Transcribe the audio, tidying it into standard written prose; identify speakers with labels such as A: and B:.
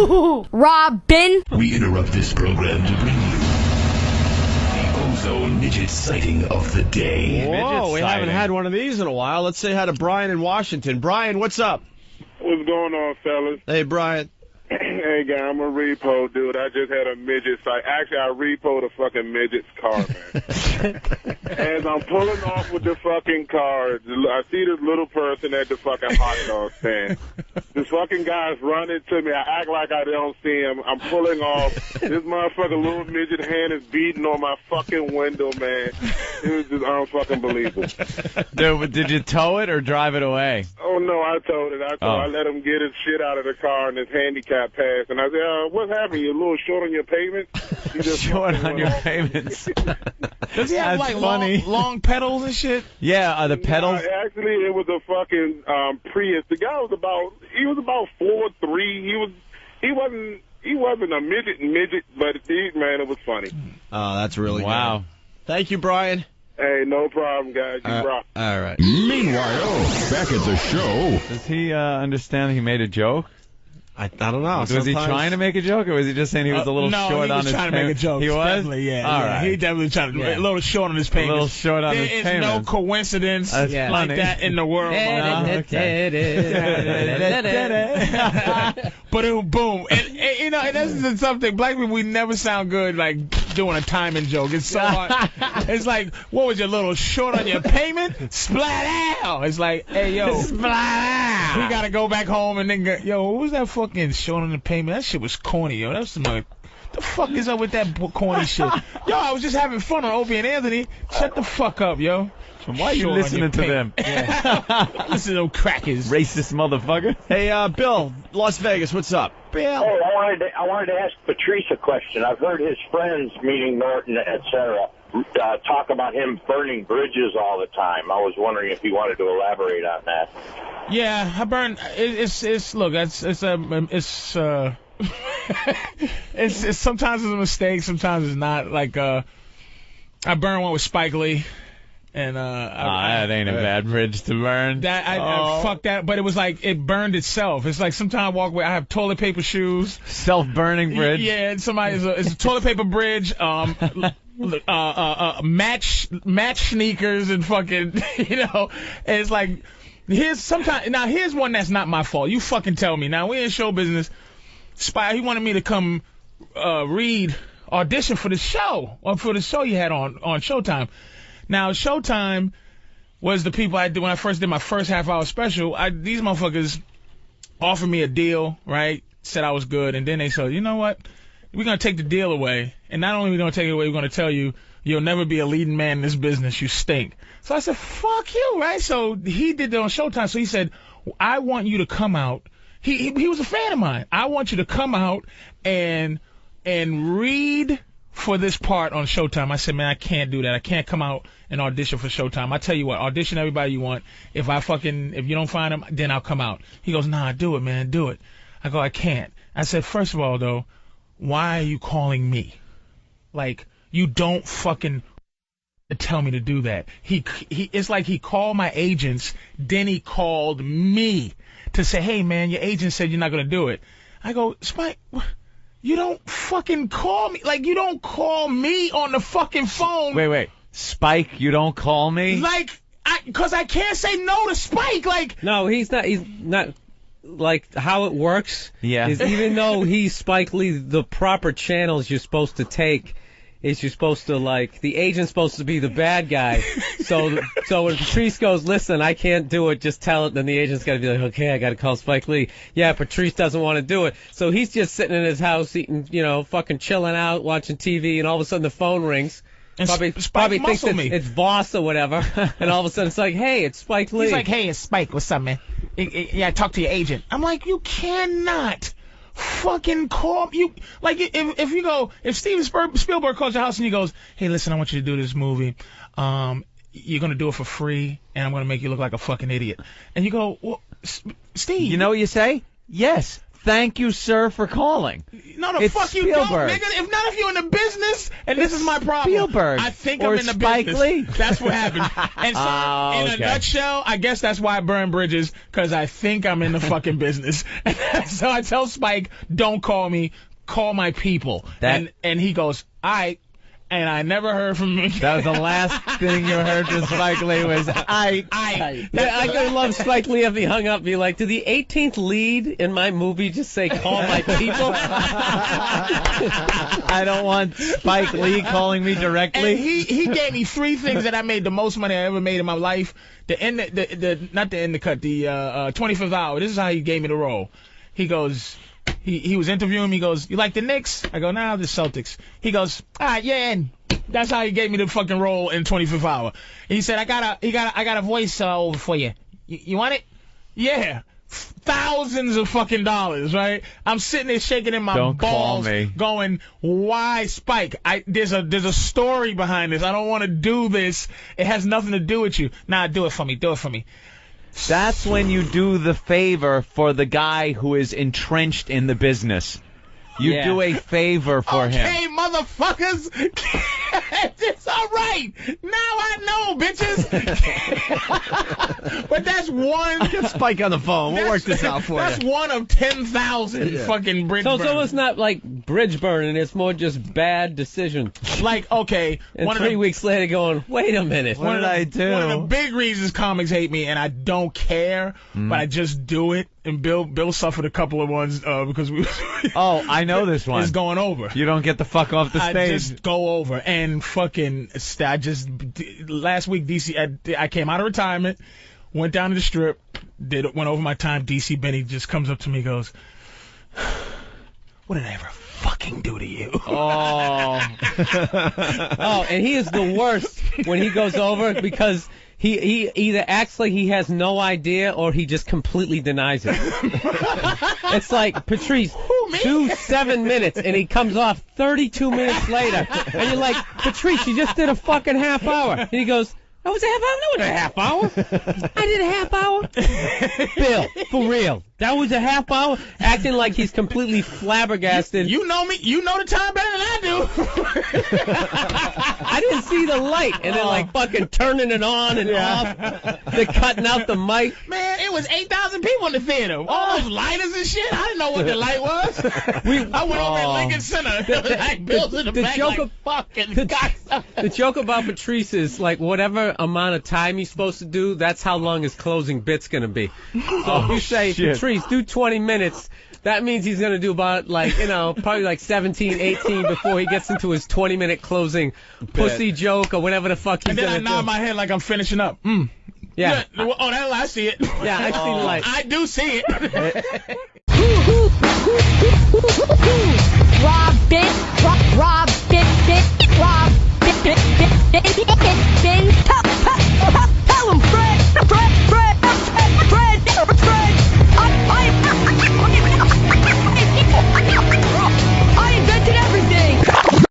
A: HooHooHooRobin.
B: We interrupt this program to bring you the Ozone Midget sighting of the day.
C: Whoa, we haven't had one of these in a while. Let's say hi to Brian in Washington. Brian, what's up?
D: What's going on, fellas?
C: Hey, Brian.
D: Hey, guy, I'm a repo, dude. I just had a midget sight. Actually, I repoed a fucking midget's car, man. As I'm pulling off with the fucking car, I see this little person at the fucking hot dog stand. This fucking guy's running to me. I act like I don't see him. I'm pulling off. This motherfucking little midget hand is beating on my fucking window, man. It was just unfucking believable.
E: Dude, did you tow it or drive it away?
D: Oh, no, I told it. I let him get his shit out of the car and his handicap pass. And I said, what's happening? You a little short on your payment?
E: Short on your payments.
F: Does he have like long pedals and shit?
E: Yeah, the pedals.
D: Actually, it was a fucking Prius. The guy was about 4'3". He wasn't a midget, but man, it was funny.
C: Oh, that's really
E: wow.
C: Good. Thank you, Brian.
D: Hey, no problem, guys. You rock.
C: All right.
B: Meanwhile, back at the show.
E: Does he understand he made a joke?
C: I don't know.
E: Was he trying to make a joke, or was he just saying he was a little short on his payments?
F: No, he was trying to make a joke.
E: He was?
F: Definitely, yeah.
E: All right.
F: He definitely trying to make a little short on his payments.
E: A little short on his payments.
F: There is no coincidence like that in the world. But boom. And, you know, and this is something, black people, we never sound good like doing a timing joke. It's so hard. It's like, what was your little short on your payment? Splat out. It's like, hey, yo. Splat out. We got to go back home and then go, yo, what was that fucking short on the payment? That shit was corny, yo. That's my... The fuck is up with that corny shit? Yo, I was just having fun on Opie and Anthony. Shut the fuck up, yo.
E: So why are you listening to them?
F: Yeah. Listen to them crackers.
E: Racist motherfucker.
C: Hey, Bill, Las Vegas, what's up?
F: Bill.
G: Hey, I wanted to ask Patrice a question. I've heard his friends, meaning Norton, etc., talk about him burning bridges all the time. I was wondering if you wanted to elaborate on that.
F: Yeah, I burn. Look, it's sometimes it's a mistake, sometimes it's not. Like I burned one with Spike Lee, and
E: that ain't a bad bridge to burn.
F: I fuck that, but it was like it burned itself. It's like sometimes I walk away, I have toilet paper shoes,
E: self-burning bridge.
F: Yeah, and it's a toilet paper bridge. Match sneakers and fucking, you know, and it's like here's one that's not my fault. You fucking tell me. Now we're in show business. Spy, he wanted me to come audition for the show, or for the show you had on Showtime. Now Showtime was the people I did when I first did my first half-hour special. These motherfuckers offered me a deal, right? Said I was good, and then they said, you know what? We're gonna take the deal away, and not only are we gonna take it away, we're gonna tell you you'll never be a leading man in this business. You stink. So I said, fuck you, right? So he did it on Showtime. So he said, I want you to come out. He was a fan of mine. I want you to come out and read for this part on Showtime. I said, man, I can't do that. I can't come out and audition for Showtime. I tell you what, audition everybody you want. If you don't find them, then I'll come out. He goes, nah, do it, man, do it. I go, I can't. I said, first of all, though, why are you calling me? Like, you don't fucking tell me to do that. It's like he called my agents, then he called me to say, hey, man, your agent said you're not going to do it. I go, Spike, you don't fucking call me. Like, you don't call me on the fucking phone.
E: Wait. Spike, you don't call me?
F: Like, because I can't say no to Spike. Like,
H: no, he's not. Like, how it works is even though he's Spike Lee, the proper channels you're supposed to take is you're supposed to, like, the agent's supposed to be the bad guy. So when Patrice goes, listen, I can't do it, just tell it, then the agent's got to be like, okay, I got to call Spike Lee. Yeah, Patrice doesn't want to do it. So he's just sitting in his house eating, you know, fucking chilling out, watching TV, and all of a sudden the phone rings.
F: And
H: probably thinks it's Voss or whatever, and all of a sudden it's like, hey, it's Spike Lee.
F: He's like, hey, it's Spike. What's up, man? Yeah, talk to your agent. I'm like, you cannot fucking call you. Like, if Steven Spielberg calls your house and he goes, hey, listen, I want you to do this movie. You're gonna do it for free, and I'm gonna make you look like a fucking idiot. And you go, well, Steve.
E: You know what you say? Yes. thank you, sir, for calling.
F: No, the
E: It's
F: fuck you
E: Spielberg.
F: don't, nigga. If none of you in the business, and this is my problem.
E: Spielberg.
F: I think
E: or
F: I'm in the
E: Spike
F: business.
E: Lee.
F: That's what happened. And so, in a
E: okay.
F: nutshell, I guess that's why I burn bridges, because I think I'm in the fucking business. So I tell Spike, don't call me, call my people.
E: That-
F: And he goes, all right. And I never heard from him.
E: That was the last thing you heard from Spike Lee was,
F: I.
H: Yeah, I could love Spike Lee if he hung up and be like, did the 18th lead in my movie just say, call my people?
E: I don't want Spike Lee calling me directly.
F: And he gave me 3 things that I made the most money I ever made in my life. Not the end the cut, the 25th hour. This is how he gave me the role. He goes, he was interviewing me. He goes, you like the Knicks? I go, nah, the Celtics. He goes, all right, yeah. And that's how he gave me the fucking role in 25th hour. And he said, I got a voice over for you. You want it? Yeah. Thousands of fucking dollars, right? I'm sitting there shaking in my
E: Don't call
F: balls,
E: me.
F: going, "Why, Spike? There's a story behind this. I don't want to do this. It has nothing to do with you. Nah, do it for me. Do it for me."
E: That's when you do the favor for the guy who is entrenched in the business. You
H: Yeah.
E: do a favor for him.
F: Okay, motherfuckers. It's all right. Now I know, bitches. But that's one.
C: Get Spike on the phone. We'll work this out for
F: That's
C: you.
F: one of 10,000 fucking bridge
H: So it's
F: burners.
H: almost not like bridge burning. It's more just bad decision.
F: Like, okay,
H: And
F: one of
H: 3
F: the
H: weeks later going, wait a minute.
E: What did I do?
F: One of the big reasons comics hate me, and I don't care, but I just do it. And Bill suffered a couple of ones because we.
E: Oh, I know this one.
F: It's going over.
E: You don't get the fuck off the
F: I
E: stage.
F: just go over and fucking. Last week DC, I came out of retirement, went down to the strip, went over my time. DC Benny just comes up to me, goes, "What did I ever fucking do to you?"
E: Oh.
H: Oh, and he is the worst when he goes over because he either acts like he has no idea or he just completely denies it. It's like, Patrice, do 7 minutes, and he comes off 32 minutes later, and you're like, Patrice, you just did a fucking half hour. And he goes, that was a half hour? That was a half hour. I did a half hour. Bill, for real. That was a half hour? Acting like he's completely flabbergasted.
F: You know me. You know the time better than I do.
H: I didn't see the light. And then, like, fucking turning it on and off. They're cutting out the mic.
F: Man, it was 8,000 people in the theater. All those lighters and shit. I didn't know what the light was. I went over at Lincoln Center. Like, Bill's in the back
H: joke
F: like, fucking
H: The joke about Patrice is, like, whatever amount of time he's supposed to do, that's how long his closing bit's going to be. So if you say,
E: shit.
H: Patrice, do 20 minutes, that means he's going to do about, like, probably like 17, 18 before he gets into his 20-minute closing pussy joke or whatever the fuck he's
F: And then I
H: going to
F: nod
H: do.
F: my head like I'm finishing up.
H: Yeah.
F: Oh, that I see it.
H: Yeah, I see the light.
F: I do see it.
A: Robin,